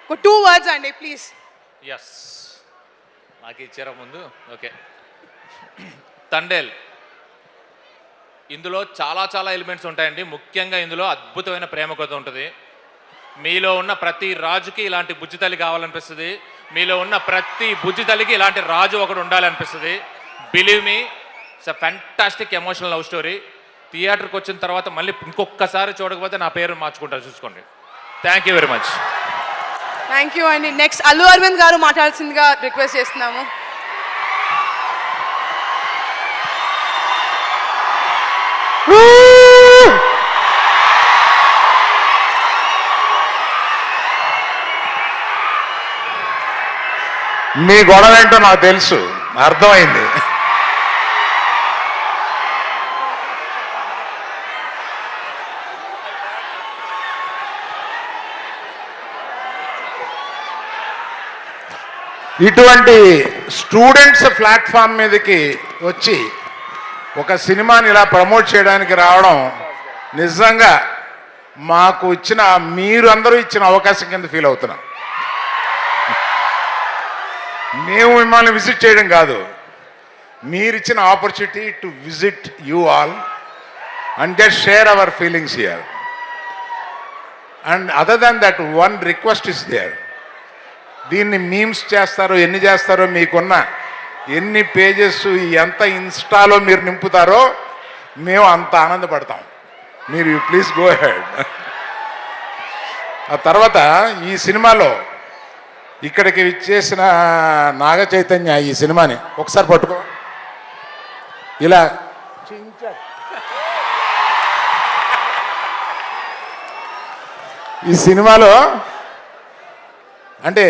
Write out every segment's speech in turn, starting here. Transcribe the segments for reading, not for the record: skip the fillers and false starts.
ఒక 2 words అండి please. Yes, నాకు ఇచ్చారా ముందు? ఓకే. తండేల్, ఇందులో చాలా చాలా ఎలిమెంట్స్ ఉంటాయండి. ముఖ్యంగా ఇందులో అద్భుతమైన ప్రేమ కథ ఉంటుంది. మీలో ఉన్న ప్రతి రాజుకి ఇలాంటి బుజ్జితల్లి కావాలనిపిస్తుంది. మీలో ఉన్న ప్రతి బుజ్జితల్లికి ఇలాంటి రాజు ఒకడు ఉండాలనిపిస్తుంది. Believe me, it's a fantastic emotional love story. థియేటర్కి వచ్చిన తర్వాత మళ్ళీ ఇంకొకసారి చూడకపోతే నా పేరు మార్చుకుంటారు, చూసుకోండి. Thank you very much. Thank you అండి. నెక్స్ట్ అల్లు అరవింద్ గారు మాట్లాడాల్సిందిగా రిక్వెస్ట్ చేస్తున్నాము. మీ గొడవ ఏంటో నాకు తెలుసు, అర్థమైంది. ఇటువంటి స్టూడెంట్స్ ప్లాట్ఫామ్ మీదకి వచ్చి ఒక సినిమాని ఇలా ప్రమోట్ చేయడానికి రావడం నిజంగా మాకు ఇచ్చిన, మీరు అందరూ ఇచ్చిన అవకాశం కింద ఫీల్ అవుతున్నాం. మేము మిమ్మల్ని విజిట్ చేయడం కాదు, మీరు ఇచ్చిన opportunity to visit you all and just share our feelings here. And other than that one request is there. దీన్ని మీమ్స్ చేస్తారో ఎన్ని చేస్తారో, మీకున్న ఎన్ని పేజెస్ ఎంత ఇన్స్టాలో మీరు నింపుతారో మేము అంత ఆనందపడతాం. మీరు ప్లీజ్ గో హెడ్. ఆ తర్వాత ఈ సినిమాలో ఇక్కడికి ఇచ్చేసిన నాగ చైతన్య ఈ సినిమాని ఒకసారి పట్టుకో, ఇలా ఈ సినిమాలో అంటే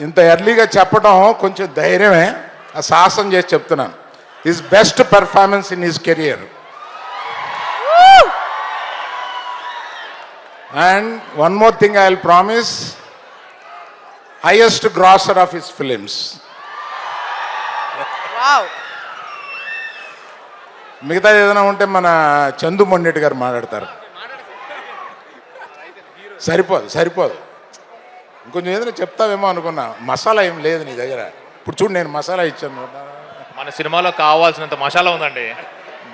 ఇంత ఎర్లీగా చెప్పడం కొంచెం ధైర్యమే, ఆ సాహసం చేసి చెప్తున్నాను. His best performance in his career. And one more thing I will promise, highest grosser of his films. Wow. మిగతా ఏదైనా ఉంటే మన చందు మొండెట్టి గారు మాట్లాడతారు. సరిపోదు. ఇంకొంచెం ఏదైనా చెప్తావేమో అనుకున్నా. మసాలా ఏం లేదు నీ దగ్గర. ఇప్పుడు చూడు, నేను మసాలా ఇచ్చాను. మన సినిమాలో కావాల్సినంత మసాలా ఉందండి,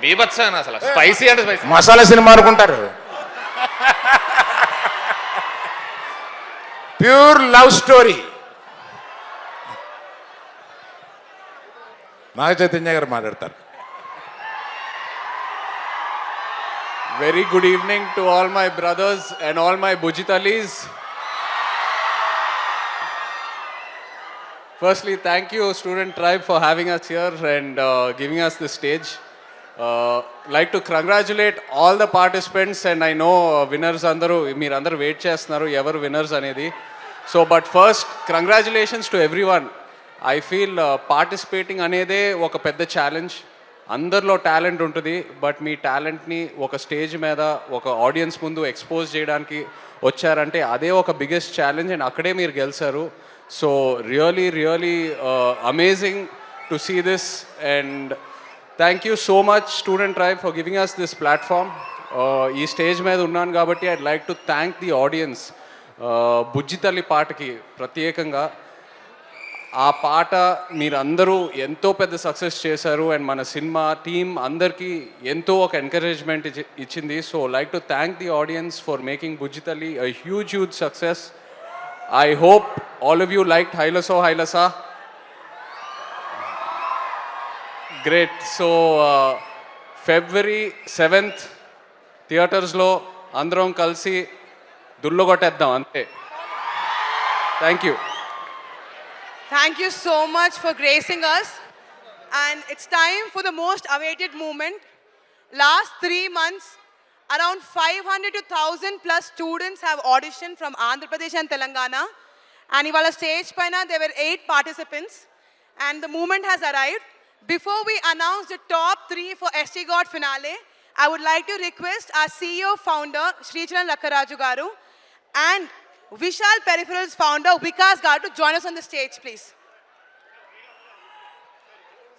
బీభత్సమైన, అసలు స్పైసీ అంటే స్పైసీ. మసాలా సినిమా అనుకుంటారు. Pure love story. Naga Chaitanya గారు మాట్లాడతారు. Very good evening to all my brothers and all my Bujitalis. Firstly, thank you Student Tribe for having us here and giving us the stage. Like to congratulate all the participants, and I know winners andaru meer andaru wait chestunaru evaru winners anedi. So but first congratulations to everyone. I feel participating anede oka pedda challenge. అందరిలో talent ఉంటుంది, but మీ టాలెంట్ని ఒక stage మీద ఒక audience ముందు expose చేయడానికి వచ్చారంటే అదే ఒక బిగ్గెస్ట్ ఛాలెంజ్, అండ్ అక్కడే మీరు గెలిచారు. So really amazing to see this, and thank you so much Student Tribe for giving us this platform. ఈ స్టేజ్ మీద ఉన్నాను కాబట్టి I'd like to thank the audience. Bujjithalli పాటకి ప్రత్యేకంగా, ఆ పాట మీరందరూ ఎంతో పెద్ద సక్సెస్ చేశారు, అండ్ మన సినిమా టీమ్ అందరికీ ఎంతో ఒక ఎంకరేజ్మెంట్ ఇచ్చింది. So like to thank the audience for making Bujjithalli a huge success. I hope all of you liked Hailasa Hailasa. Great. So February 7th థియేటర్స్లో అందరం కలిసి దుల్లగొట్టేద్దాం అంతే. Thank you. Thank you so much for gracing us. And it's time for the most awaited moment. Last 3 months, around 500 to 1000 plus students have auditioned from Andhra Pradesh and Telangana. And ivala stage paina there were 8 participants. And the moment has arrived. Before we announce the top 3 for ST God finale, I would like to request our CEO founder, Sricharan Lakkaraju Garu, and Vishal Peripherals founder Vikas Garu to join us on the stage, please.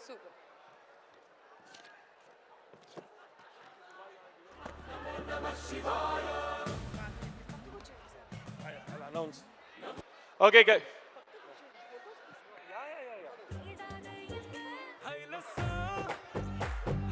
Super. Okay, guys.